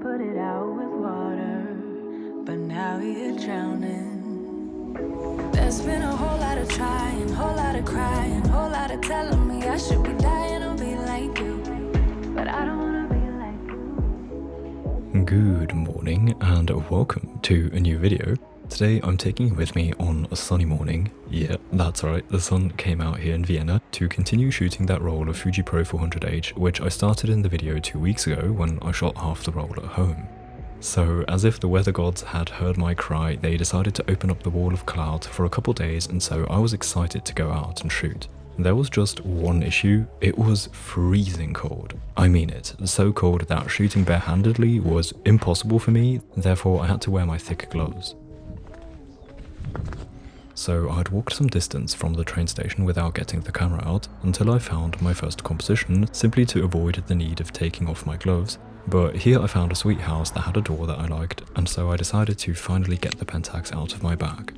put it out with water, but now you're drowning. There's been a whole lot of trying, whole lot of crying, whole lot of telling me I should be dying or be like you, but I don't wanna be like you. Good morning and welcome to a new video. Today I'm taking you with me on a sunny morning. Yeah, that's right, the sun came out here in Vienna to continue shooting that roll of FujiPro 400H, which I started in the video 2 weeks ago when I shot half the roll at home. So, as if the weather gods had heard my cry, they decided to open up the wall of cloud for a couple days, and so I was excited to go out and shoot. There was just one issue: it was freezing cold. I mean it, so cold that shooting barehandedly was impossible for me, therefore I had to wear my thick gloves. So I'd walked some distance from the train station without getting the camera out until I found my first composition, simply to avoid the need of taking off my gloves. But here I found a sweet house that had a door that I liked, and so I decided to finally get the Pentax out of my bag.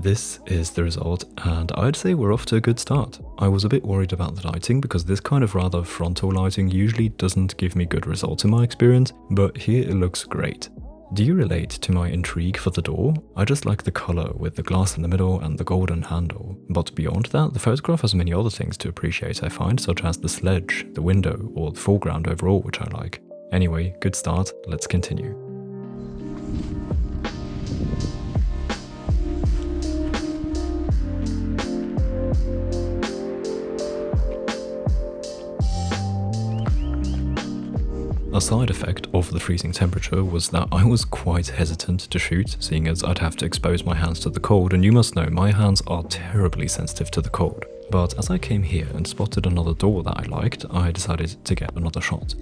This is the result, and I'd say we're off to a good start. I was a bit worried about the lighting because this kind of rather frontal lighting usually doesn't give me good results in my experience, but here it looks great. Do you relate to my intrigue for the door? I just like the colour with the glass in the middle and the golden handle. But beyond that, the photograph has many other things to appreciate, I find, such as the sledge, the window, or the foreground overall, which I like. Anyway, good start, let's continue. A side effect of the freezing temperature was that I was quite hesitant to shoot, seeing as I'd have to expose my hands to the cold, and you must know my hands are terribly sensitive to the cold. But as I came here and spotted another door that I liked, I decided to get another shot.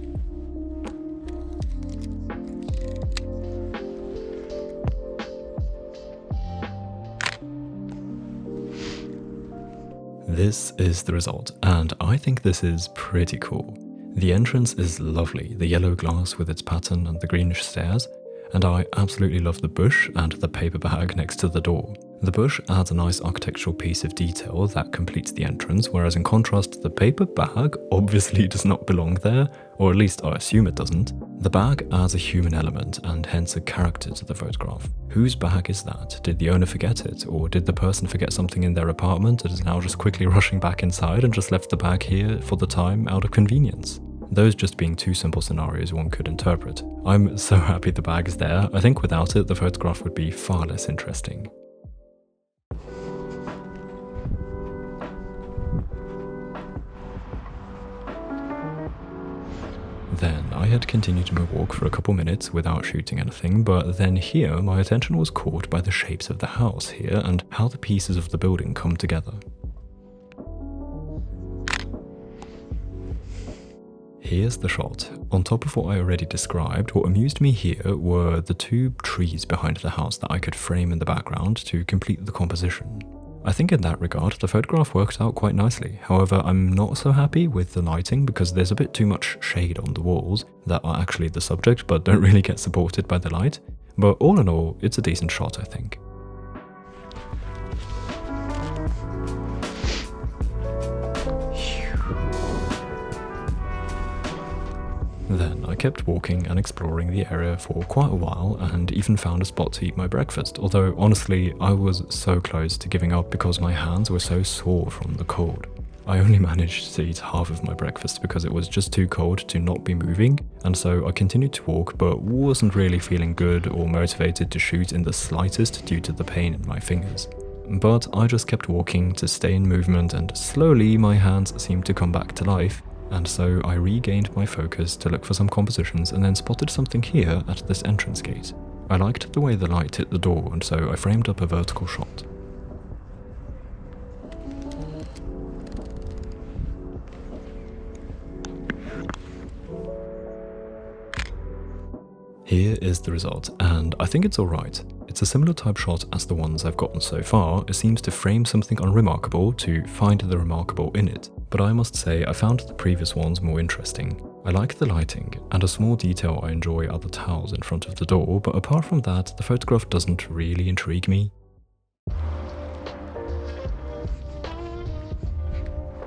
This is the result, and I think this is pretty cool. The entrance is lovely, the yellow glass with its pattern and the greenish stairs, and I absolutely love the bush and the paper bag next to the door. The bush adds a nice architectural piece of detail that completes the entrance, whereas in contrast, the paper bag obviously does not belong there, or at least I assume it doesn't. The bag adds a human element and hence a character to the photograph. Whose bag is that? Did the owner forget it, or did the person forget something in their apartment and is now just quickly rushing back inside and just left the bag here for the time out of convenience? Those just being two simple scenarios one could interpret. I'm so happy the bag is there. I think without it, the photograph would be far less interesting. Then I had continued my walk for a couple minutes without shooting anything, but then here my attention was caught by the shapes of the house here and how the pieces of the building come together. Here's the shot. On top of what I already described, what amused me here were the two trees behind the house that I could frame in the background to complete the composition. I think in that regard, the photograph worked out quite nicely. However, I'm not so happy with the lighting because there's a bit too much shade on the walls that are actually the subject but don't really get supported by the light. But all in all, it's a decent shot, I think. Then I kept walking and exploring the area for quite a while and even found a spot to eat my breakfast, although honestly I was so close to giving up because my hands were so sore from the cold. I only managed to eat half of my breakfast because it was just too cold to not be moving, and so I continued to walk but wasn't really feeling good or motivated to shoot in the slightest due to the pain in my fingers. But I just kept walking to stay in movement, and slowly my hands seemed to come back to life. And so I regained my focus to look for some compositions and then spotted something here at this entrance gate. I liked the way the light hit the door, and so I framed up a vertical shot. Here is the result, and I think it's alright. It's a similar type shot as the ones I've gotten so far. It seems to frame something unremarkable to find the remarkable in it. But I must say I found the previous ones more interesting. I like the lighting, and a small detail I enjoy are the towels in front of the door, but apart from that, the photograph doesn't really intrigue me.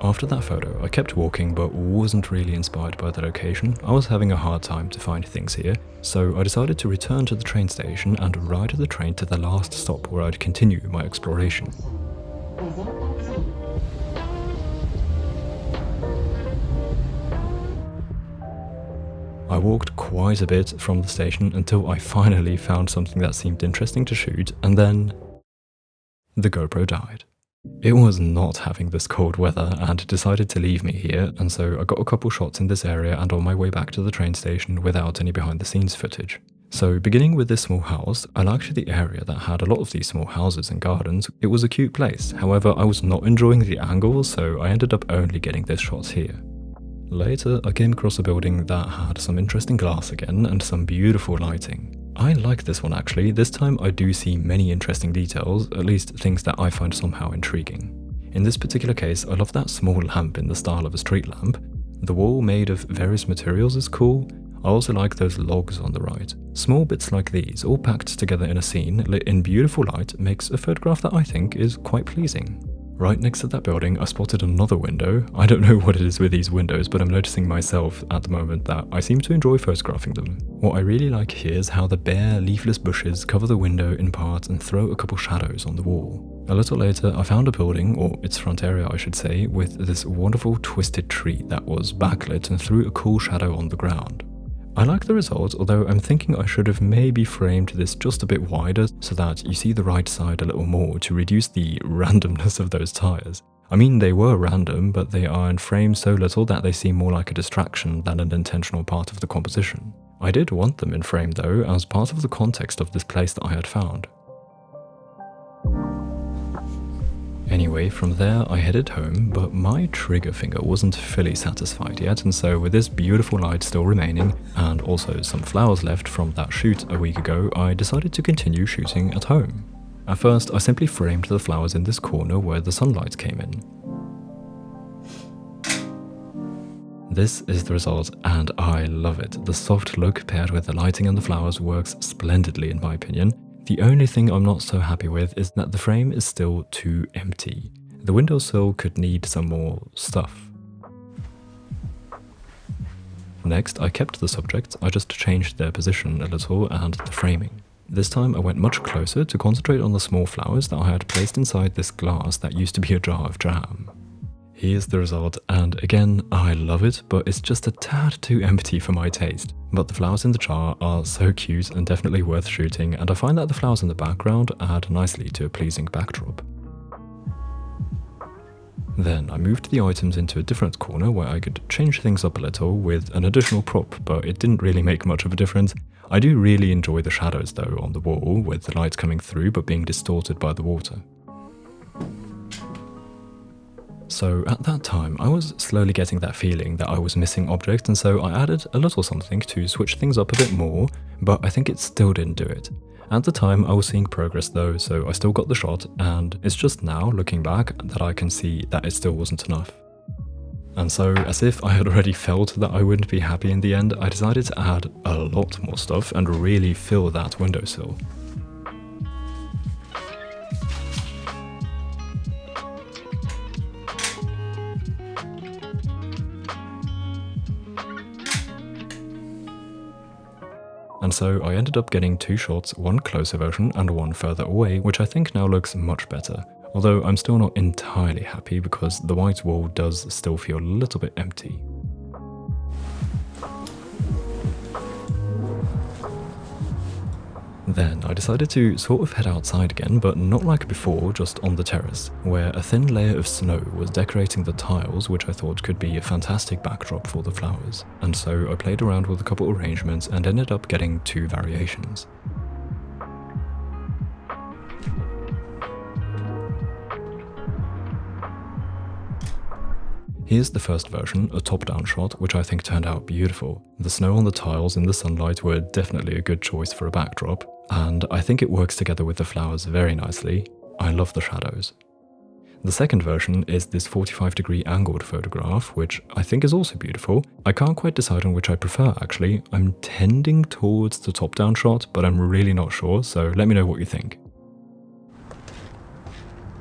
After that photo, I kept walking but wasn't really inspired by the location. I was having a hard time to find things here, so I decided to return to the train station and ride the train to the last stop where I'd continue my exploration. I walked quite a bit from the station until I finally found something that seemed interesting to shoot, and then the GoPro died. It was not having this cold weather and decided to leave me here, and so I got a couple shots in this area and on my way back to the train station without any behind the scenes footage. So beginning with this small house, I liked the area that had a lot of these small houses and gardens. It was a cute place, however I was not enjoying the angle, so I ended up only getting this shot here. Later, I came across a building that had some interesting glass again and some beautiful lighting. I like this one actually. This time I do see many interesting details, at least things that I find somehow intriguing. In this particular case, I love that small lamp in the style of a street lamp. The wall made of various materials is cool. I also like those logs on the right. Small bits like these, all packed together in a scene, lit in beautiful light, makes a photograph that I think is quite pleasing. Right next to that building, I spotted another window. I don't know what it is with these windows, but I'm noticing myself at the moment that I seem to enjoy photographing them. What I really like here is how the bare, leafless bushes cover the window in part and throw a couple shadows on the wall. A little later, I found a building, or its front area I should say, with this wonderful twisted tree that was backlit and threw a cool shadow on the ground. I like the result, although I'm thinking I should have maybe framed this just a bit wider so that you see the right side a little more to reduce the randomness of those tires. I mean, they were random, but they are in frame so little that they seem more like a distraction than an intentional part of the composition. I did want them in frame though, as part of the context of this place that I had found. Anyway, from there I headed home, but my trigger finger wasn't fully satisfied yet, and so with this beautiful light still remaining, and also some flowers left from that shoot a week ago, I decided to continue shooting at home. At first, I simply framed the flowers in this corner where the sunlight came in. This is the result, and I love it. The soft look paired with the lighting and the flowers works splendidly in my opinion. The only thing I'm not so happy with is that the frame is still too empty. The windowsill could need some more stuff. Next, I kept the subjects, I just changed their position a little and the framing. This time I went much closer to concentrate on the small flowers that I had placed inside this glass that used to be a jar of jam. Here's the result, and again, I love it, but it's just a tad too empty for my taste. But the flowers in the jar are so cute and definitely worth shooting, and I find that the flowers in the background add nicely to a pleasing backdrop. Then I moved the items into a different corner where I could change things up a little with an additional prop, but it didn't really make much of a difference. I do really enjoy the shadows though on the wall, with the light coming through but being distorted by the water. So at that time, I was slowly getting that feeling that I was missing objects, and so I added a little something to switch things up a bit more, but I think it still didn't do it. At the time, I was seeing progress though, so I still got the shot, and it's just now, looking back, that I can see that it still wasn't enough. And so, as if I had already felt that I wouldn't be happy in the end, I decided to add a lot more stuff and really fill that windowsill. And so I ended up getting two shots, one closer version and one further away, which I think now looks much better. Although I'm still not entirely happy because the white wall does still feel a little bit empty. Then I decided to sort of head outside again, but not like before, just on the terrace, where a thin layer of snow was decorating the tiles, which I thought could be a fantastic backdrop for the flowers. And so I played around with a couple arrangements and ended up getting two variations. Here's the first version, a top-down shot, which I think turned out beautiful. The snow on the tiles in the sunlight were definitely a good choice for a backdrop, and I think it works together with the flowers very nicely. I love the shadows. The second version is this 45-degree angled photograph, which I think is also beautiful. I can't quite decide on which I prefer actually. I'm tending towards the top-down shot, but I'm really not sure, so let me know what you think.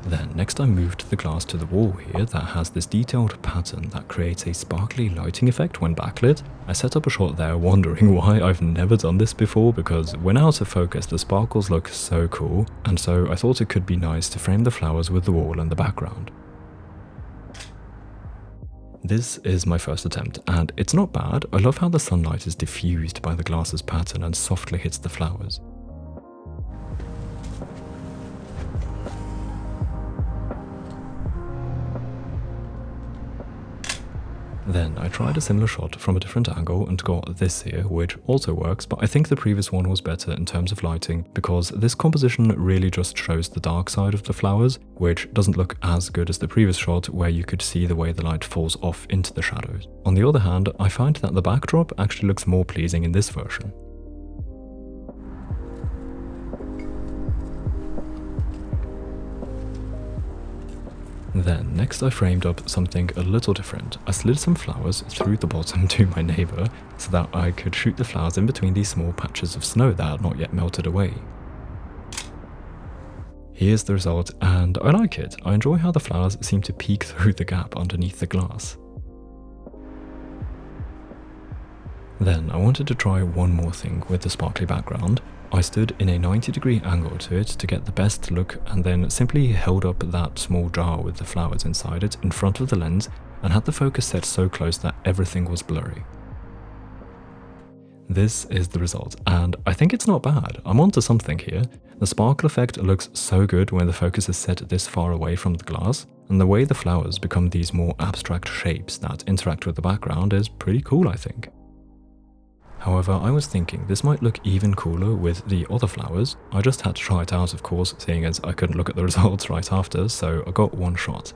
Then next I moved the glass to the wall here that has this detailed pattern that creates a sparkly lighting effect when backlit. I set up a shot there wondering why I've never done this before, because when out of focus the sparkles look so cool, and so I thought it could be nice to frame the flowers with the wall in the background. This is my first attempt, and it's not bad. I love how the sunlight is diffused by the glass's pattern and softly hits the flowers. Then I tried a similar shot from a different angle and got this here, which also works, but I think the previous one was better in terms of lighting because this composition really just shows the dark side of the flowers, which doesn't look as good as the previous shot where you could see the way the light falls off into the shadows. On the other hand, I find that the backdrop actually looks more pleasing in this version. Then next I framed up something a little different. I slid some flowers through the bottom to my neighbour so that I could shoot the flowers in between these small patches of snow that had not yet melted away. Here's the result, and I like it. I enjoy how the flowers seem to peek through the gap underneath the glass. Then I wanted to try one more thing with the sparkly background. I stood in a 90-degree angle to it to get the best look and then simply held up that small jar with the flowers inside it in front of the lens and had the focus set so close that everything was blurry. This is the result, and I think it's not bad. I'm onto something here. The sparkle effect looks so good when the focus is set this far away from the glass, and the way the flowers become these more abstract shapes that interact with the background is pretty cool, I think. However, I was thinking this might look even cooler with the other flowers. I just had to try it out, of course, seeing as I couldn't look at the results right after, so I got one shot.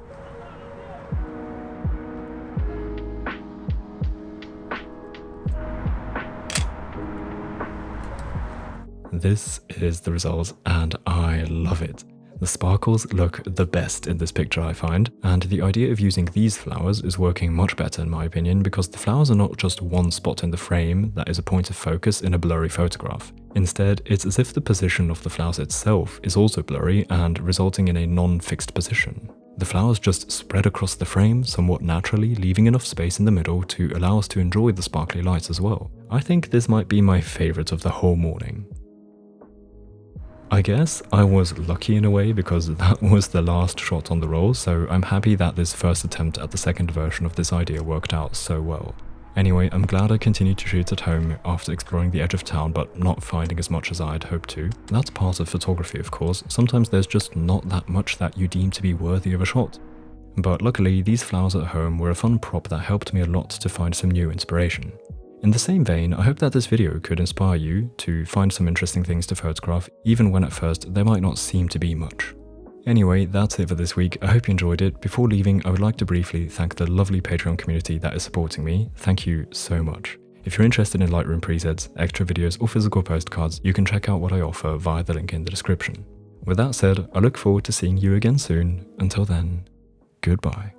This is the result, and I love it. The sparkles look the best in this picture, I find, and the idea of using these flowers is working much better in my opinion because the flowers are not just one spot in the frame that is a point of focus in a blurry photograph. Instead, it's as if the position of the flowers itself is also blurry and resulting in a non-fixed position. The flowers just spread across the frame somewhat naturally, leaving enough space in the middle to allow us to enjoy the sparkly lights as well. I think this might be my favourite of the whole morning. I guess I was lucky in a way because that was the last shot on the roll, so I'm happy that this first attempt at the second version of this idea worked out so well. Anyway, I'm glad I continued to shoot at home after exploring the edge of town but not finding as much as I had hoped to. That's part of photography, of course. Sometimes there's just not that much that you deem to be worthy of a shot. But luckily, these flowers at home were a fun prop that helped me a lot to find some new inspiration. In the same vein, I hope that this video could inspire you to find some interesting things to photograph, even when at first there might not seem to be much. Anyway, that's it for this week. I hope you enjoyed it. Before leaving, I would like to briefly thank the lovely Patreon community that is supporting me. Thank you so much. If you're interested in Lightroom presets, extra videos or physical postcards, you can check out what I offer via the link in the description. With that said, I look forward to seeing you again soon. Until then, goodbye.